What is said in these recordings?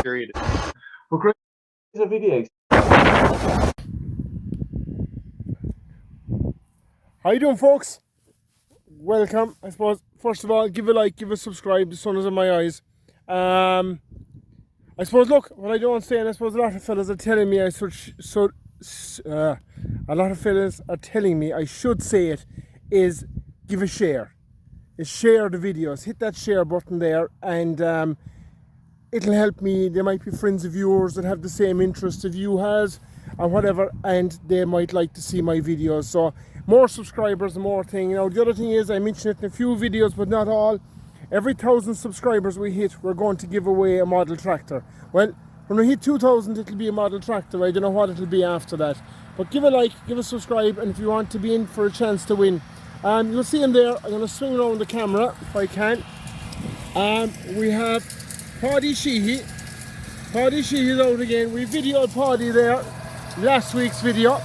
period. But great video. How you doing, folks? Welcome. I suppose first of all, give a like, give a subscribe. The sun is in my eyes. I suppose, look, what I don't say, and I suppose a lot of fellas are telling me I should say it, is give a share. Is share the videos. Hit that share button there, and it'll help me. There might be friends of yours that have the same interest as you has, or whatever, and they might like to see my videos. So more subscribers, more thing. You know, the other thing is, I mentioned it in a few videos, but not all. Every 1,000 subscribers we hit, we're going to give away a model tractor. Well, when we hit 2,000, it'll be a model tractor. I don't know what it'll be after that. But give a like, give a subscribe, and if you want to be in for a chance to win, you'll see him there. I'm going to swing around the camera if I can. We have paudie sheehy. Paudie sheehy is out again. We videoed paudie there last week's video,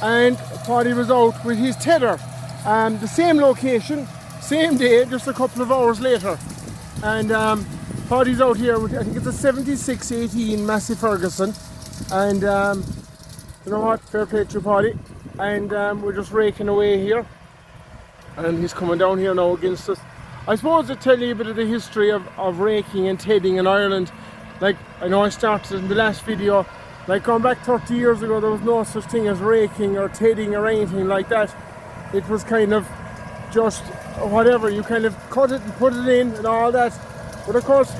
and paudie was out with his tether. The same location, same day, just a couple of hours later. And paudie's out here with, I think it's a 7618 massey Ferguson. And you know what, fair play to paudie. And we're just raking away here. And he's coming down here now against us. I suppose to tell you a bit of the history of raking and tedding in Ireland. Like, I know I started in the last video, like going back 30 years ago, there was no such thing as raking or tedding or anything like that. It was kind of just whatever, you kind of cut it and put it in and all that. But of course,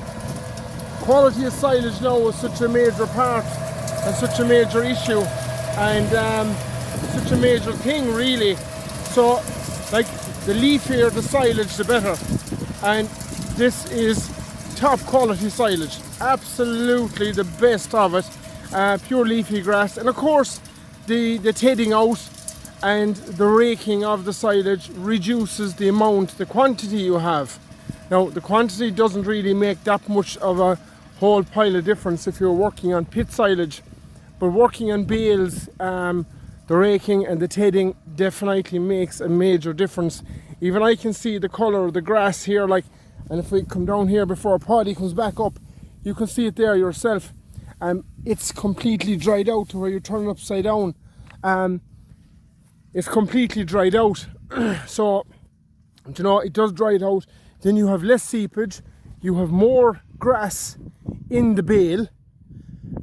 quality of silage now is such a major part and such a major issue, and such a major thing really. So, like, the leafier the silage, the better. And this is top quality silage, absolutely the best of it. Pure leafy grass, and of course the tedding out and the raking of the silage reduces the amount, the quantity you have. Now, the quantity doesn't really make that much of a whole pile of difference if you're working on pit silage, but working on bales, the raking and the tedding definitely makes a major difference. Even I can see the colour of the grass here, like, and if we come down here before paudie comes back up, you can see it there yourself. It's completely dried out to where you turn it upside down. It's completely dried out. So, you know, it does dry it out. Then you have less seepage, you have more grass in the bale,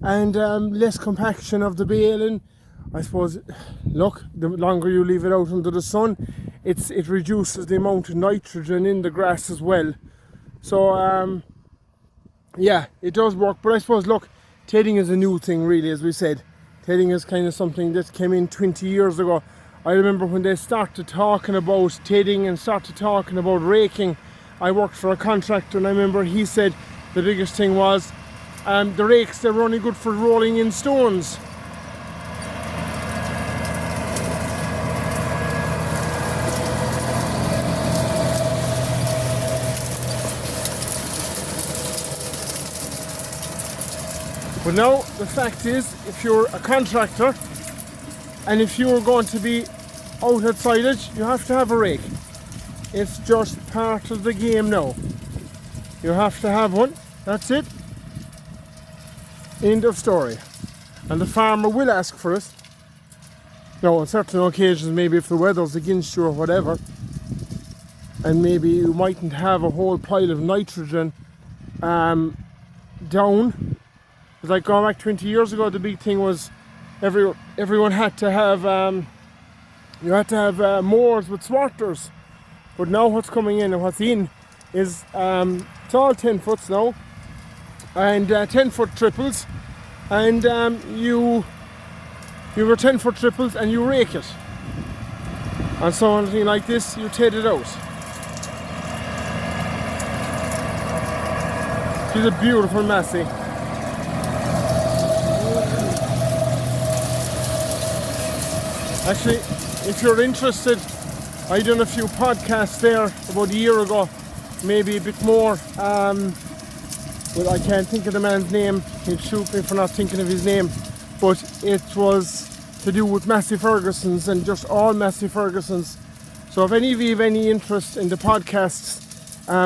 and less compaction of the bale. And I suppose, look, the longer you leave it out under the sun, it reduces the amount of nitrogen in the grass as well. So, yeah, it does work. But I suppose, look, tedding is a new thing really, as we said. Tedding is kind of something that came in 20 years ago. I remember when they started talking about tedding and started talking about raking. I worked for a contractor, and I remember he said the biggest thing was the rakes, they were only good for rolling in stones. But now the fact is, if you're a contractor and if you're going to be out at silage, you have to have a rake. It's just part of the game now. You have to have one, that's it. End of story. And the farmer will ask for it. Now, on certain occasions, maybe if the weather's against you or whatever, and maybe you mightn't have a whole pile of nitrogen down. It's like going back 20 years ago, the big thing was everyone had to have you had to have moors with swarters. But now what's coming in and what's in is it's all 10 foots now, and 10-foot triples, and you were 10-foot triples and you rake it. And so anything like this, you ted it out. She's a beautiful massey. Actually, if you're interested, I done a few podcasts there about a year ago, maybe a bit more. Well, I can't think of the man's name. He'll shoot me for not thinking of his name. But it was to do with massey Fergusons and just all massey Fergusons. So if any of you have any interest in the podcasts,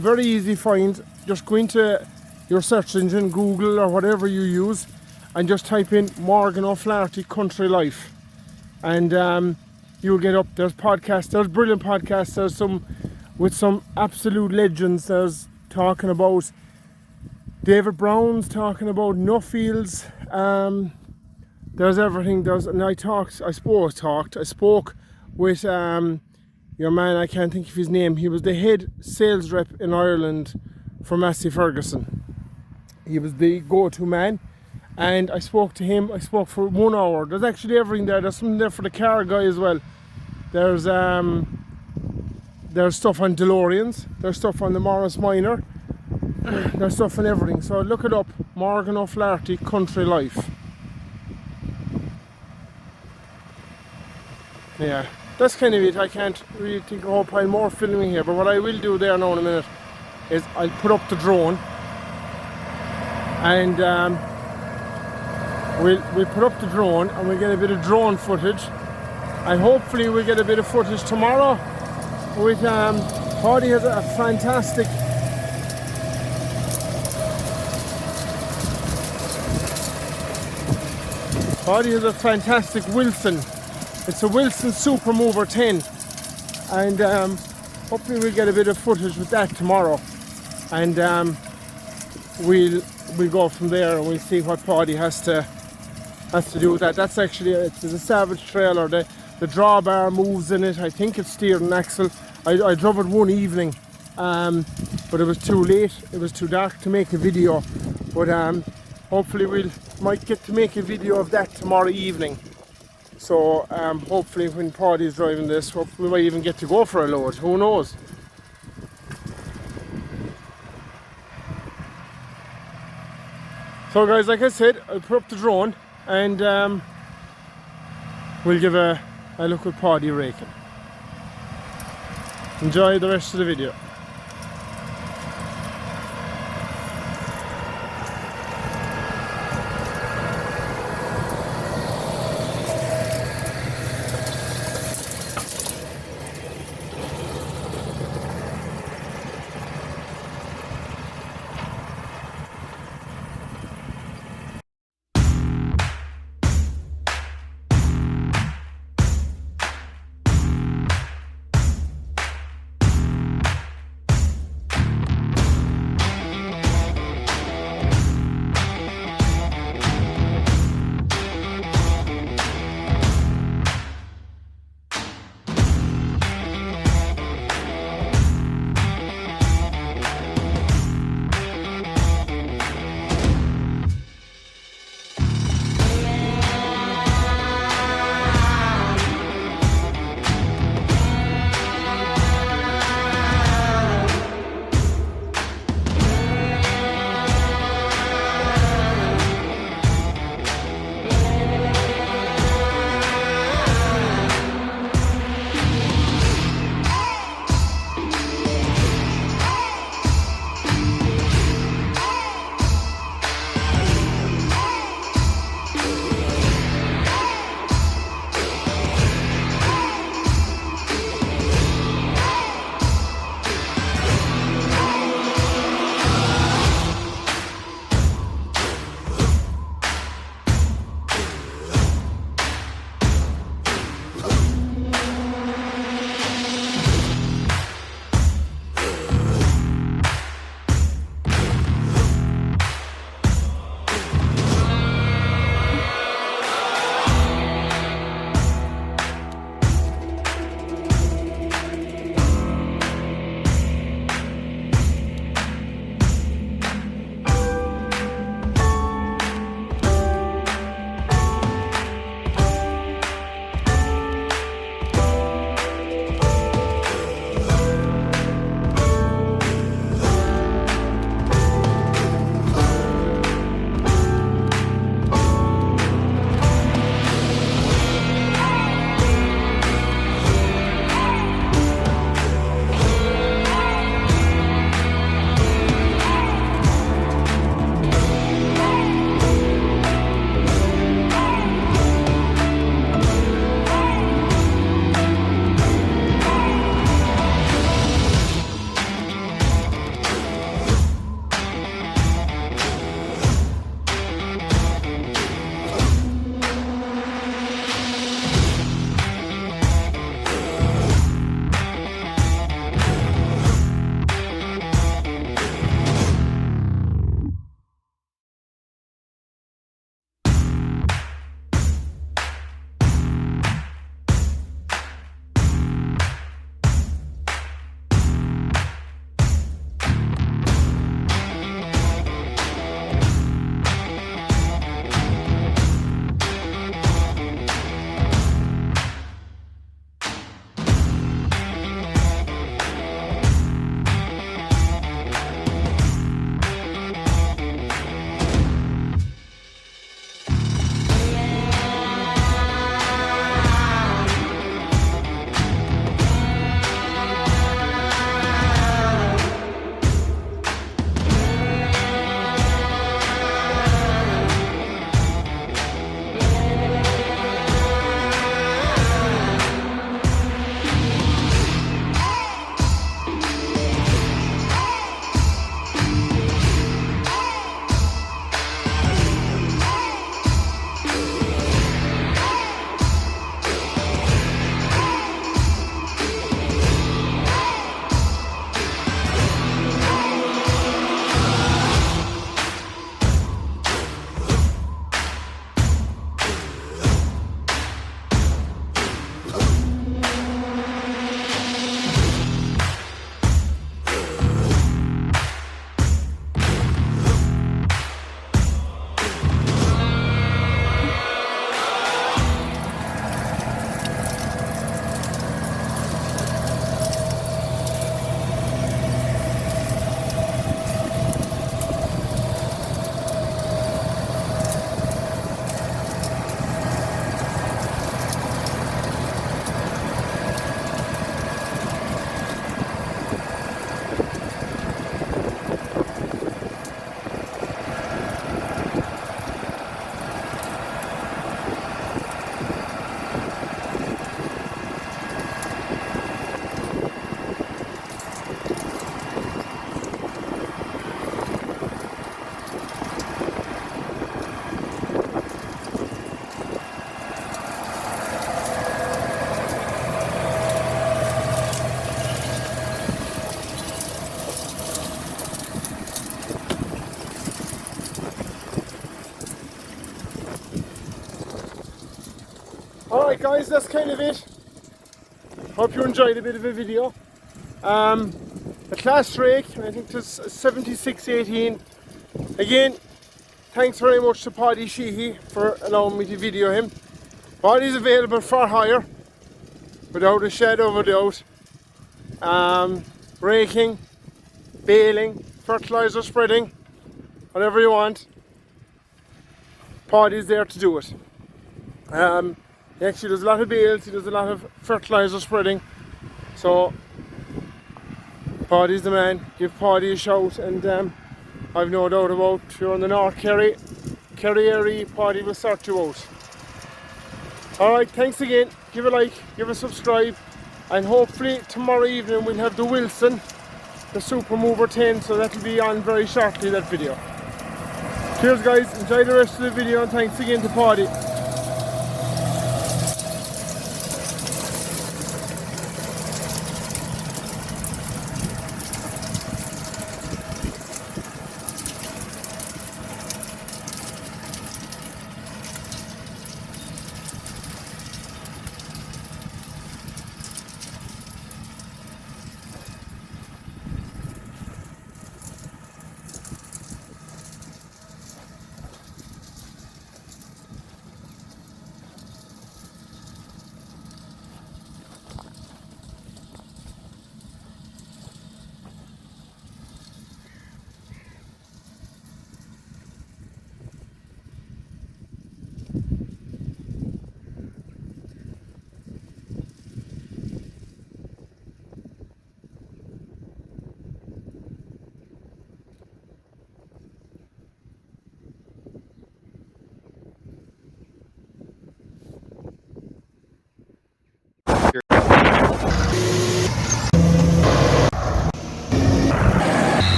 very easy find. Just go into your search engine, Google or whatever you use, and just type in Morgan O'Flaherty Country Life, and you'll get up. There's podcasts, there's brilliant podcasts, there's some with some absolute legends. There's talking about David Brown's talking about Nuffields. There's everything. And I spoke with your man, I can't think of his name. He was the head sales rep in Ireland for Massey Ferguson. He was the go-to man, and I spoke to him. I spoke for 1 hour. There's actually everything there. There's something there for the car guy as well. There's stuff on DeLoreans. There's stuff on the Morris Minor. There's stuff on everything. So look it up, Morgan O'Flaherty Country Life. Yeah, that's kind of it. I can't really think of a whole pile more filming here, but what I will do there now in a minute is I'll put up the drone, and we'll put up the drone and we'll get a bit of drone footage, and hopefully we'll get a bit of footage tomorrow with Paudie has a fantastic Wilson. It's a Wilson Super Mover 10, and hopefully we'll get a bit of footage with that tomorrow, and we'll go from there and we'll see what Paudie has to do with that. That's actually it's a Savage trailer. The drawbar moves in it. I think it's steering axle. I drove it one evening, but it was too late. It was too dark to make a video, but hopefully we might get to make a video of that tomorrow evening. So hopefully when Paudie is driving this, we might even get to go for a load. Who knows? So guys, like I said, I'll put up the drone and we'll give a look at Paudie raking. Enjoy the rest of the video. Alright guys, that's kind of it. Hope you enjoyed a bit of a video. The class rake, I think it's 7618. Again, thanks very much to Paudie Sheehy for allowing me to video him. Paudie's available for hire, without a shadow of a doubt. Raking, baling, fertilizer spreading, whatever you want, Paudie's there to do it. He actually does a lot of bales, he does a lot of fertilizer spreading, so Paudie's the man. Give Paudie a shout, and I've no doubt about, if you're in the North Kerry area, Paudie will sort you out. Alright, thanks again. Give a like, give a subscribe, and hopefully tomorrow evening we'll have the Wilson, the Super Mover 10, so that'll be on very shortly, that video. Cheers guys, enjoy the rest of the video, and thanks again to Paudie.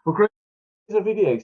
Well, great video.